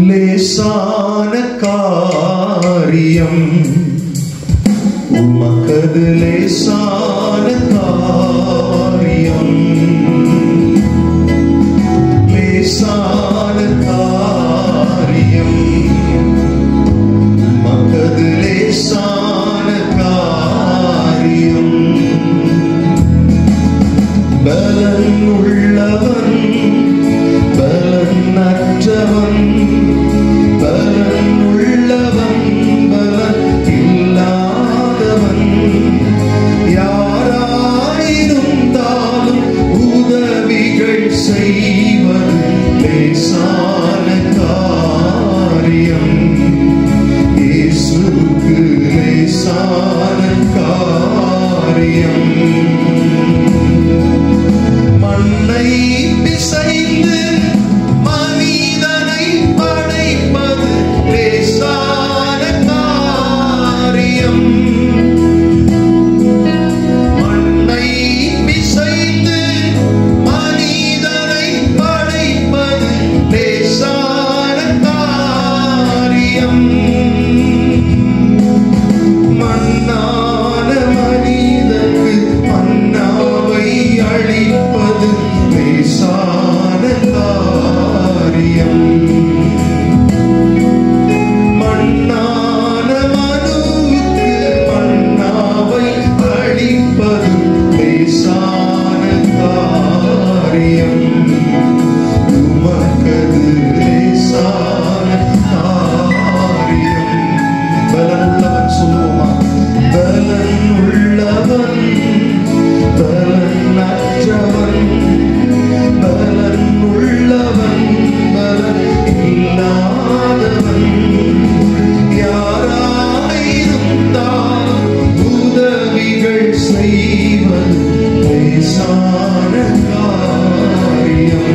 லேசான காரியம் உமக்கது லேசான காரியம் லேசான காரியம் உமக்கது லேசான காரியம் பலன் உள்ளவன் பலன் அற்றவன் பலன் உள்ளவன் பலன் இல்லாதவன் யாராயிருந்தாலும் உதவிகள் செய்வது லேசான காரியம் இயேசுவுக்கு லேசான காரியம் மண்ணை பிசைந்து மனிதனை படைப்பது லேசான காரியம் மண்ணை பிசைந்து மனிதனை படைப்பது லேசான காரியம் மண்ணான மனிதனுக்கு மன்னாவை அளிப்பது லேசான காரியம் மண்ணான மனுவுக்கு மன்னாவை அளிப்பது லேசான காரியம் உமக்கது லேசான காரியம் பலனுள்ளவன் சொல்லுவோமா பலன் உள்ளவன் பலன் அற்றவன் பலன் உள்ளவன் பலன் இல்லாதவன் யாராயிருந்தாலும் உதவிகள் செய்வது லேசான காரியம்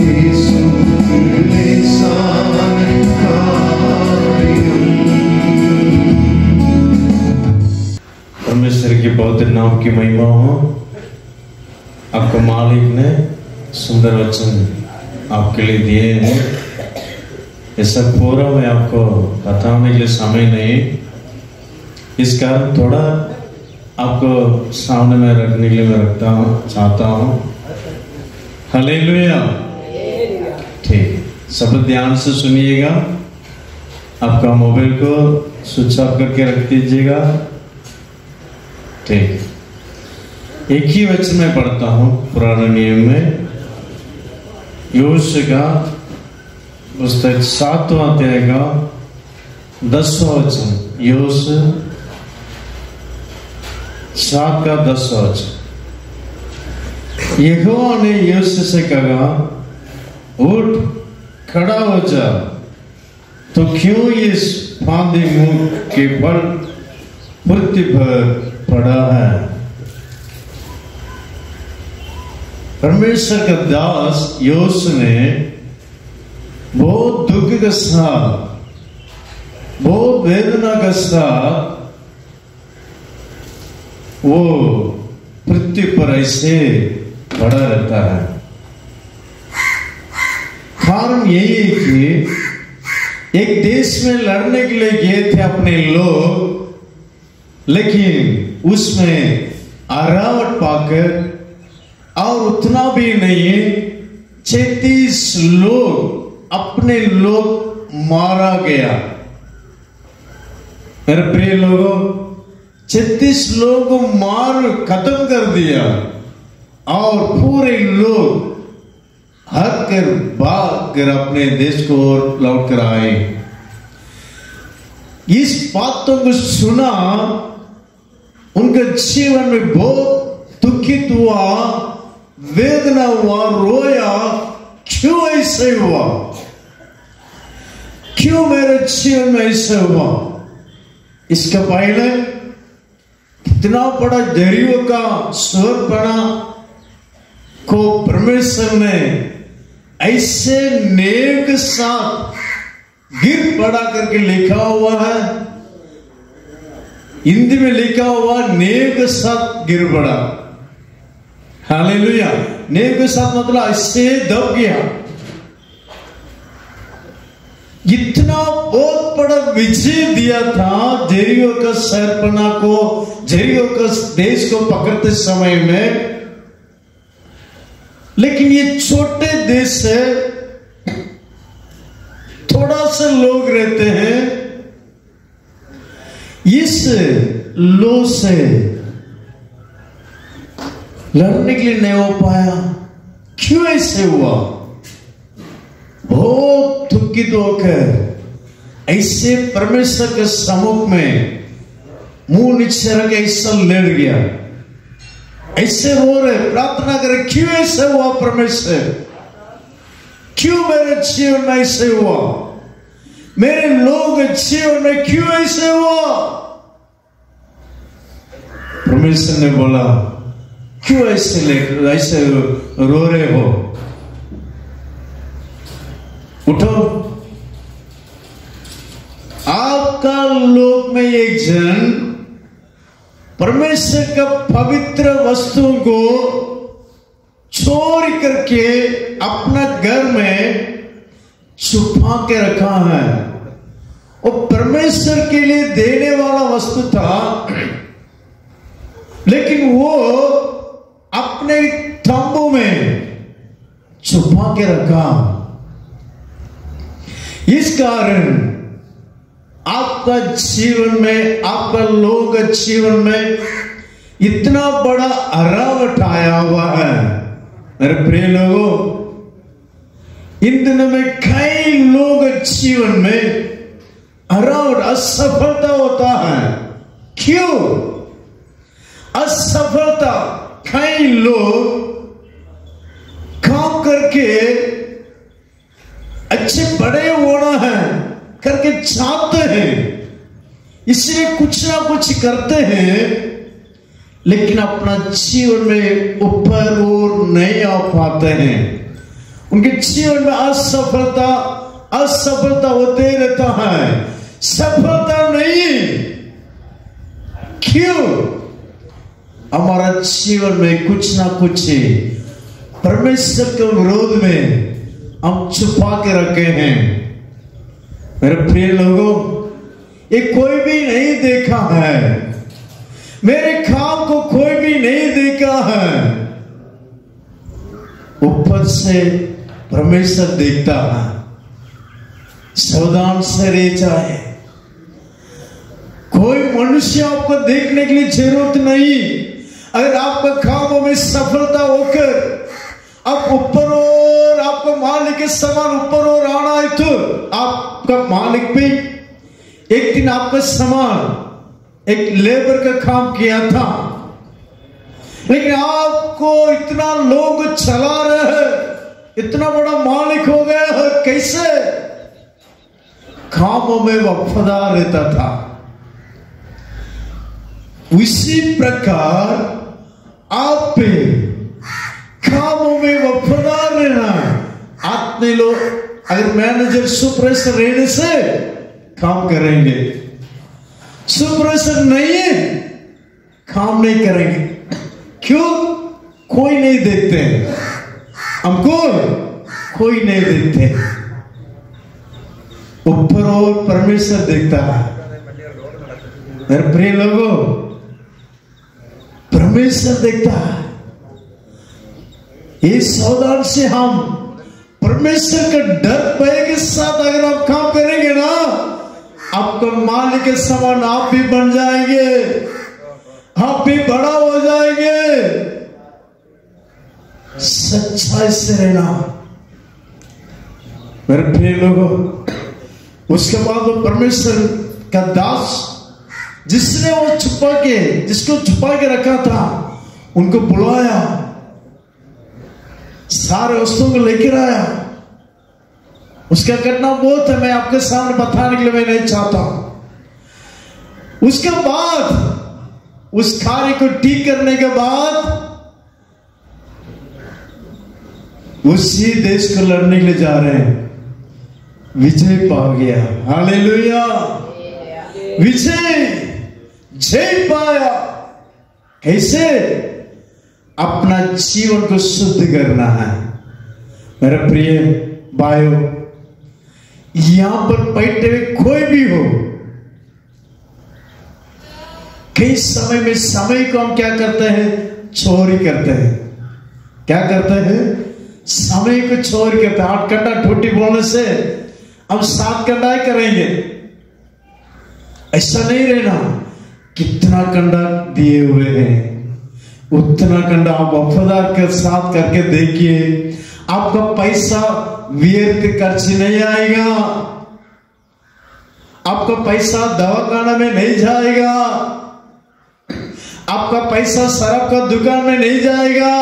இயேசுவுக்கு லேசான காரியம்। परमेश्वर के पवित्र नाम की महिमा हो। आपको मालिक ने सुंदर वचन आपके लिए दिए हैं। ये सब पूरा मैं आपको बताने के लिए समय नहीं, इस कारण थोड़ा आपको सामने में रखने के लिए मैं चाहता हूँ। हालेलुया। ठीक, सब ध्यान से सुनिएगा। आपका मोबाइल को स्विच ऑफ करके रख दीजिएगा। ठीक, एक ही वचन में पढ़ता हूँ पुराने नियम में, योशुआ का पुस्तक 7वां अध्याय का 10वां वचन। योशुआ 7 का 10वां वचन। यहोवा ने योशुआ से कहा, उठ खड़ा हो जा, तो क्यों ये फांदी मुंह के बल पृथ्वी पर पड़ा है। परमेश्वर का दास योशुआ ने बहुत दुख के साथ, बहुत वेदना के साथ वो पृथ्वी पर ऐसे पड़ा रहता है। कारण यही है कि एक देश में लड़ने के लिए गए थे अपने लोग, लेकिन उसमें आरावट पाकर, और उतना भी नहीं, 36 लोग अपने लोग मारा गया। मेरे प्रिय लोगों, 36 लोगों को मार खत्म कर दिया और पूरे लोग हर कर भाग कर अपने देश को लौट कर आए। इस बातों को सुना, उनके जीवन में बहुत दुखित हुआ, वेदना हुआ, रोया। क्यों ऐसे हुआ? क्यों मेरे जीवन में ऐसे हुआ? इसका पहले कितना बड़ा दरियों का स्वर पड़ा को परमेश्वर ने ऐसे नेम के साथ गिर पड़ा करके लिखा हुआ है। हिंदी में लिखा हुआ नेम के साथ गिर पड़ा। हालेलुया। नेम के साथ मतलब ऐसे दब गया। इतना बहुत बड़ा विजय दिया था जेरियो का शहरपना को, जेरियो का देश को पकड़ते समय में। लेकिन ये छोटे देश से थोड़ा सा लोग रहते हैं, इस लो से लड़ने के लिए नहीं हो पाया। क्यों ऐसे हुआ? बहुत दुखित होकर ऐसे परमेश्वर के सम्मुख में मुंह नीचे रख ऐसा लड़ गया, ऐसे रो रहे, प्रार्थना करे, क्यों ऐसे हुआ परमेश्वर? क्यों मेरे जीवन में ऐसे हुआ? मेरे लोग जीवन में क्यों ऐसे हुआ? परमेश्वर ने बोला, क्यों ऐसे रो रहे हो? उठो। आपका लोक में एक जन परमेश्वर का पवित्र वस्तुओं को चोरी करके अपना घर में छुपा के रखा है। वो परमेश्वर के लिए देने वाला वस्तु था, लेकिन वो अपने तंबू में छुपा के रखा। इस कारण आपका जीवन में, आपका लोग जीवन में इतना बड़ा हरावट आया हुआ है। मेरे प्रिय लोगों, इन दिनों में कई लोग जीवन में हरावट, असफलता होता है। क्यों असफलता? कई लोग काम करके अच्छे बड़े होना है करके चाहते हैं, इसलिए कुछ ना कुछ करते हैं, लेकिन अपना जीवन में ऊपर और नहीं आ पाते हैं। उनके जीवन में असफलता होते रहता है, सफलता नहीं। क्यों? हमारा जीवन में कुछ ना कुछ परमेश्वर के विरोध में हम छुपा के रखे हैं। मेरे प्रिय लोगों, ये कोई भी नहीं देखा है, मेरे काम को कोई भी नहीं देखा है, ऊपर से परमेश्वर देखता है। सावधान से रह जाए। कोई मनुष्य आपको देखने के लिए जरूरत नहीं। अगर आपका कामों में सफलता होकर आप ऊपर और आपका मालिक के समान ऊपर और आना है, तो आपका मालिक भी एक दिन आपका समान एक लेबर का काम किया था, लेकिन आपको इतना लोग चला रहे हैं, इतना बड़ा मालिक हो गया है। कैसे? कामों में वफादार रहता था। उसी प्रकार आप पे कामों में वफादार रहना। आत्मीय लोग अगर मैनेजर सुपरवाइजर रहने से काम करेंगे, सुपरवाइजर नहीं है काम नहीं करेंगे। क्यों? कोई नहीं देखते, हमको कोई नहीं देखते, ऊपर और परमेश्वर देखता है। मेरे प्रिय लोगों, परमेश्वर देखता है। ये सावधान से हम परमेश्वर का डर भय के साथ अगर आप काम करेंगे ना, आपका मालिक के समान आप भी बन जाएंगे, आप भी बड़ा हो जाएंगे। सच्चाई से रहना। मेरे प्रिय लोगों, उसके बाद वो परमेश्वर का दास जिसने वो जिसको छुपा के रखा था, उनको बुलाया, सारे वस्तुओं को लेकर आया। उसका घटना बहुत है, मैं आपके सामने बताने के लिए मैं नहीं चाहता। उसके बाद उस कार्य को ठीक करने के बाद उसी देश को लड़ने के लिए जा रहे हैं, विजय पा गया। हालेलुया, विजय, जय पाया। कैसे? अपना जीवन को शुद्ध करना है। मेरे प्रिय भाइयों, यहां पर बैठे हुए कोई भी हो, कई समय में समय को हम क्या करते हैं? चोरी करते हैं। क्या करते हैं? समय को चोरी करते हैं। 8 घंटा ड्यूटी बोलने से हम 7 घंटा ही करेंगे, ऐसा नहीं रहना। कितना घंटा दिए हुए हैं, उतना घंटा आप वफादार के साथ करके देखिए, आपका पैसा व्यर्थ खर्च नहीं आएगा, आपका पैसा दवाखाना में नहीं जाएगा, आपका पैसा शराब का दुकान में नहीं जाएगा,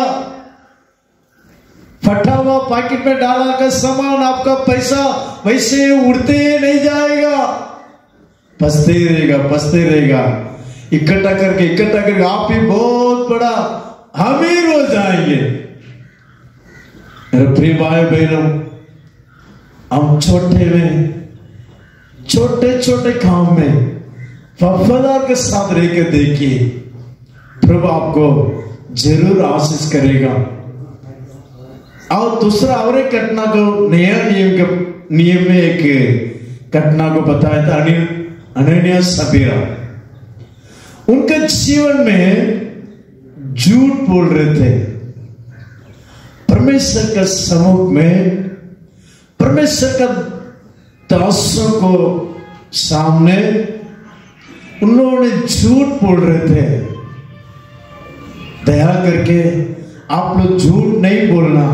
फटा हुआ पैकेट में डाला का सामान आपका पैसा वैसे उड़ते नहीं जाएगा, पसते रहेगा। इकट्ठा करके आप भी बहुत बड़ा अमीर हो जाएंगे। मेरे प्रिय भाई बहनों, हम छोटे काम में वफादार के साथ रहकर देखिए, प्रभु आपको जरूर आशीष करेगा। और दूसरा और एक घटना को नया नियम में एक घटना को बताया था, अनन्या सफीरा। उनके जीवन में झूठ बोल रहे थे, परमेश्वर के सम्मुख में, परमेश्वर का दासों को सामने उन्होंने झूठ बोल रहे थे। दया करके आप लोग झूठ नहीं बोलना,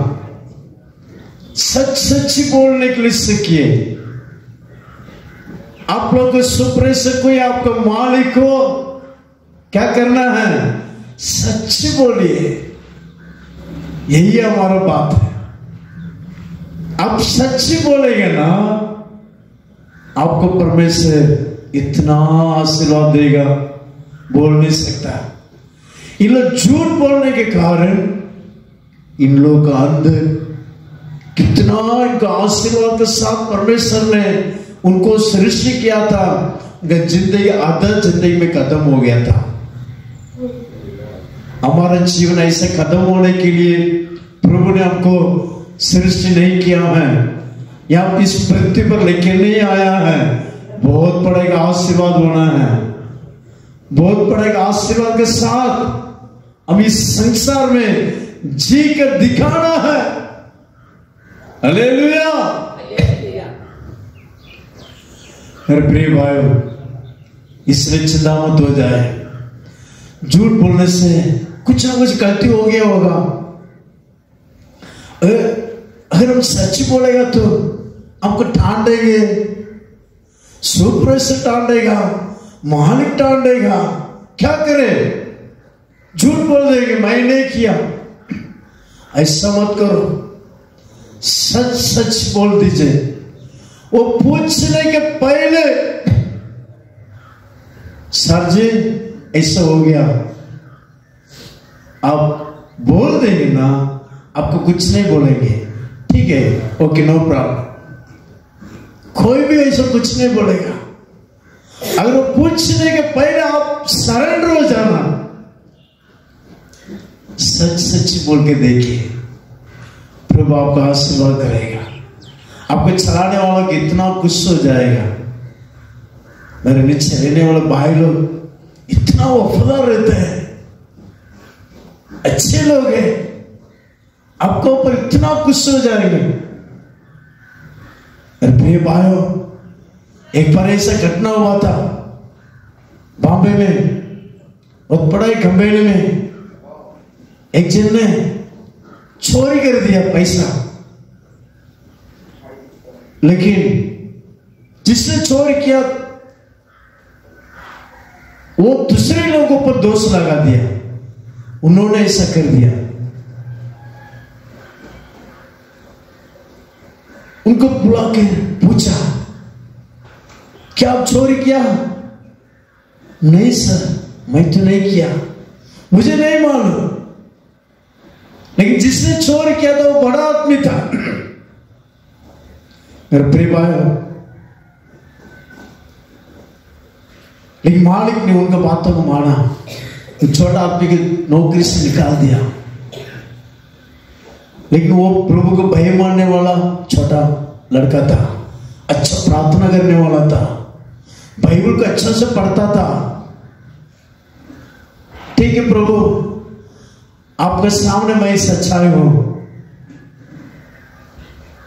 सच बोलने के लिए सीखिए। आप लोग को सुपरवाइजर को या आपका मालिक को क्या करना है? सच बोलिए, यही हमारा बात है। आप सच बोलेंगे ना, आपको परमेश्वर इतना आशीर्वाद देगा, बोल नहीं सकता। इन लोग झूठ बोलने के कारण इन लोगों का अंदर कितना इनका आशीर्वाद के साथ परमेश्वर ने उनको सृष्टि किया था, जिंदगी आधा जिंदगी में खत्म हो गया था। हमारा जीवन ऐसे खत्म होने के लिए प्रभु ने हमको सृष्टि नहीं किया है, या इस पृथ्वी पर लेके नहीं आया है। बहुत बड़ा एक आशीर्वाद होना है, बहुत बड़ा एक आशीर्वाद के साथ हम इस संसार में जी कर दिखाना है। हालेलुया। मेरे प्रिय भाइयों, इसलिए चिंता मत हो जाए। झूठ बोलने से कुछ ना कुछ गलती हो गया होगा। अगर हम सच बोलेगा तो हमको टांट देंगे, सुपरवाइजर टांट देगा, मालिक टांट देगा, क्या करे? झूठ बोल देंगे, मैं नहीं किया। ऐसा मत करो, सच बोल दीजिए। वो पूछने के पहले, सर जी ऐसा हो गया, आप बोल देंगे ना, आपको कुछ नहीं बोलेंगे, ठीक है, ओके, नो प्रॉब्लम। कोई भी ऐसा कुछ नहीं बोलेगा। अगर वो पूछने के पहले आप सरेंडर हो जाना, सच बोल के देखिए, प्रभु आपका आशीर्वाद करेगा। आपको चलाने वाला इतना खुश हो जाएगा। मेरे नीचे रहने वाले भाई लोग इतना वफादार रहते हैं, अच्छे लोग हैं, आपको ऊपर इतना खुश हो जाएंगे। प्रिय भाइयों, एक बार ऐसा घटना हुआ था बॉम्बे में, बहुत बड़ा एक कंपनी में एक जन ने चोरी कर दिया पैसा, लेकिन जिसने चोरी किया वो दूसरे लोगों पर दोष लगा दिया, उन्होंने ऐसा कर दिया। उनको बुला के पूछा, क्या आप चोरी किया? नहीं सर, मैं तो नहीं किया, मुझे नहीं मालूम। लेकिन जिसने चोरी किया था वो बड़ा आदमी था। मेरे प्रिय भाइयों, लेकिन मालिक ने उनका बातों को माना, तो छोटा आदमी की नौकरी से निकाल दिया। लेकिन वो प्रभु को भय मानने वाला छोटा लड़का था, अच्छा प्रार्थना करने वाला था, बाइबल को अच्छा से पढ़ता था। ठीक है प्रभु, आपके सामने मैं सच्चाई हूं,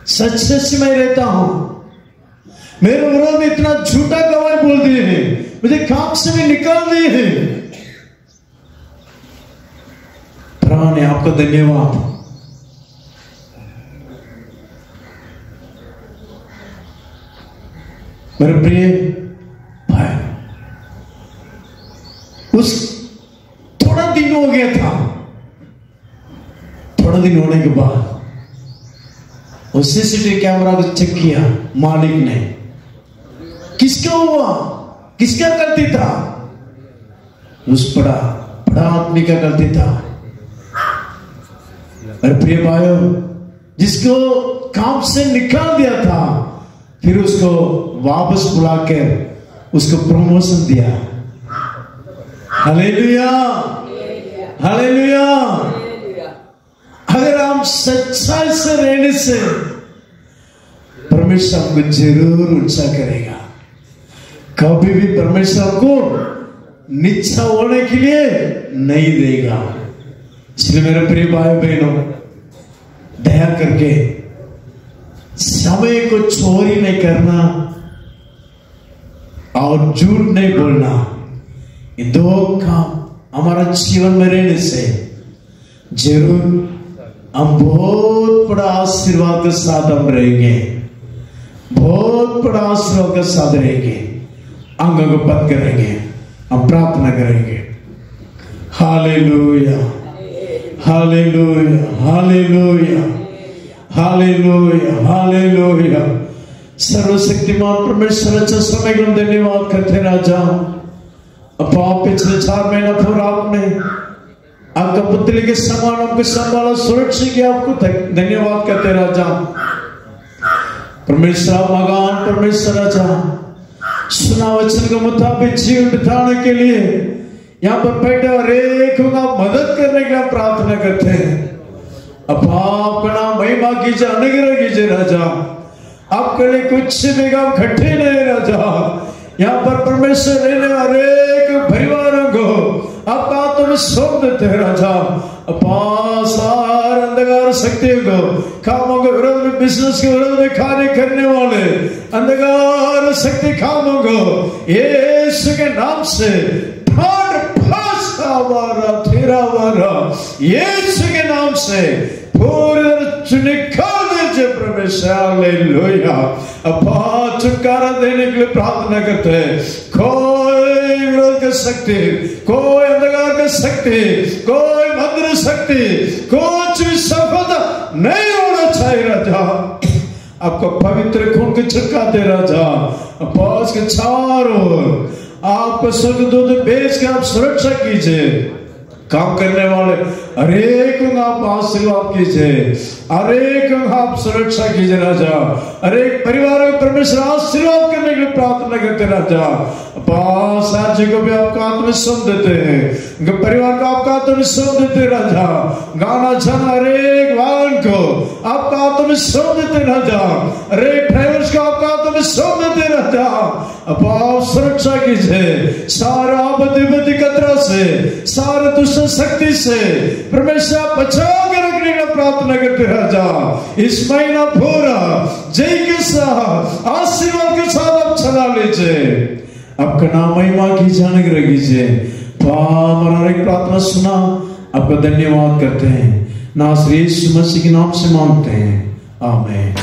सच से मैं रहता हूं, मेरे विरोध में इतना झूठा गवाही बोल दिए हैं, मुझे काम से भी निकाल दिए हैं। प्रभु ने आपको धन्यवाद। मेरे प्रिय भाई, उस थोड़ा दिन हो गया था, थोड़ा दिन होने के बाद उस सीसीटीवी कैमरा को चेक किया मालिक ने। किसका हुआ, किसका गलती था? उस बड़ा आदमी का गलती था। मेरे प्रिय भाइयों, जिसको काम से निकाल दिया था, फिर उसको वापस बुलाकर उसको प्रमोशन दिया। Hallelujah, hallelujah. अगर हम सच्चाई से रहने से परमेश्वर हमको जरूर ऊंचा करेगा। कभी भी परमेश्वर को नीचा होने के लिए नहीं देगा। इसलिए मेरे प्रिय भाई बहनों, दया करके समय को चोरी नहीं करना और झूठ नहीं बोलना, ये दो काम हमारा जीवन में रहने से जरूर हम बहुत बड़ा आशीर्वाद के साथ हम रहेंगे, बहुत बड़ा आशीर्वाद के साथ रहेंगे। अंगों को बंद करेंगे, हम प्रार्थना करेंगे। Hallelujah, hallelujah, hallelujah, hallelujah, hallelujah. सर्वशक्तिमान परमेश्वर, अच्छा समय को धन्यवाद करते राजा। अब आप पिछले 4 महीना पूरा आपने आपका पुतले के समान आपको संभाला, सुरक्षित किया, आपको धन्यवाद करते राजा। परमेश्वर मगान परमेश्वर राजा, सुना वचन के मुताबिक जीवन बिताने के लिए यहाँ पर बैठे और एक मदद करने के लिए प्रार्थना करते हैं। अब आपका नाम महिमा कीजिए, अनुग्रह कीजिए राजा। आपके लिए कुछ भी काम खट्टे नहीं राजा। यहाँ पर परमेश्वर रहने वाले एक परिवारों को आपका आत्मा सौंप देते हैं राजा। सार अंधकार शक्तियों को, कामों के विरोध में, बिजनेस के विरोध में कार्य करने वाले अंधकार शक्ति कामों को यीशु के नाम से यीशु के नाम से पूरे निकाल दीजिए परमेश्वर। हालेलुया। अपा छुटकारा देने के लिए प्रार्थना करते हैं। कोई विरोध कर शक्ति, कोई अंधकार कर शक्ति, कोई मंत्र शक्ति, कुछ भी सफलता नहीं होना चाहिए राजा। आपको पवित्र खून के छिड़का दे राजा। अपा के चारों ओर आपको स्वर्गदूत भेज के आप सुरक्षा कीजिए। काम करने वाले हरेक को आप आशीर्वाद कीजिए, हरेक को आप सुरक्षा कीजिए राजा। हरेक परिवार को परमेश्वर आशीर्वाद करने के लिए प्रार्थना करते राजा। साथी को भी आपका आत्मा सौंप देते हैं, उनके परिवार को आपका आत्मा सौंप देते राजा। गाना छाना हरेक वाहन को आपका आत्मा सौंप देते राजा। हरेक ड्राइवर्स को आपका आत्मा सौंप देते राजा। अब सुरक्षा कीजिए सारा आपत्ति खतरा से, सारे दुष्ट शक्ति से परमेश्वर बचा के रखने का प्रार्थना करते राजा। इस महीना पूरा जय के साथ आशीर्वाद के साथ आप चला लीजिए। आपका नाम महिमा कीजिए, अनुग्रह कीजिए। हमारा एक प्रार्थना सुना, आपका धन्यवाद करते हैं। नासरी यीशु मसीह के नाम से मांगते हैं, आमीन।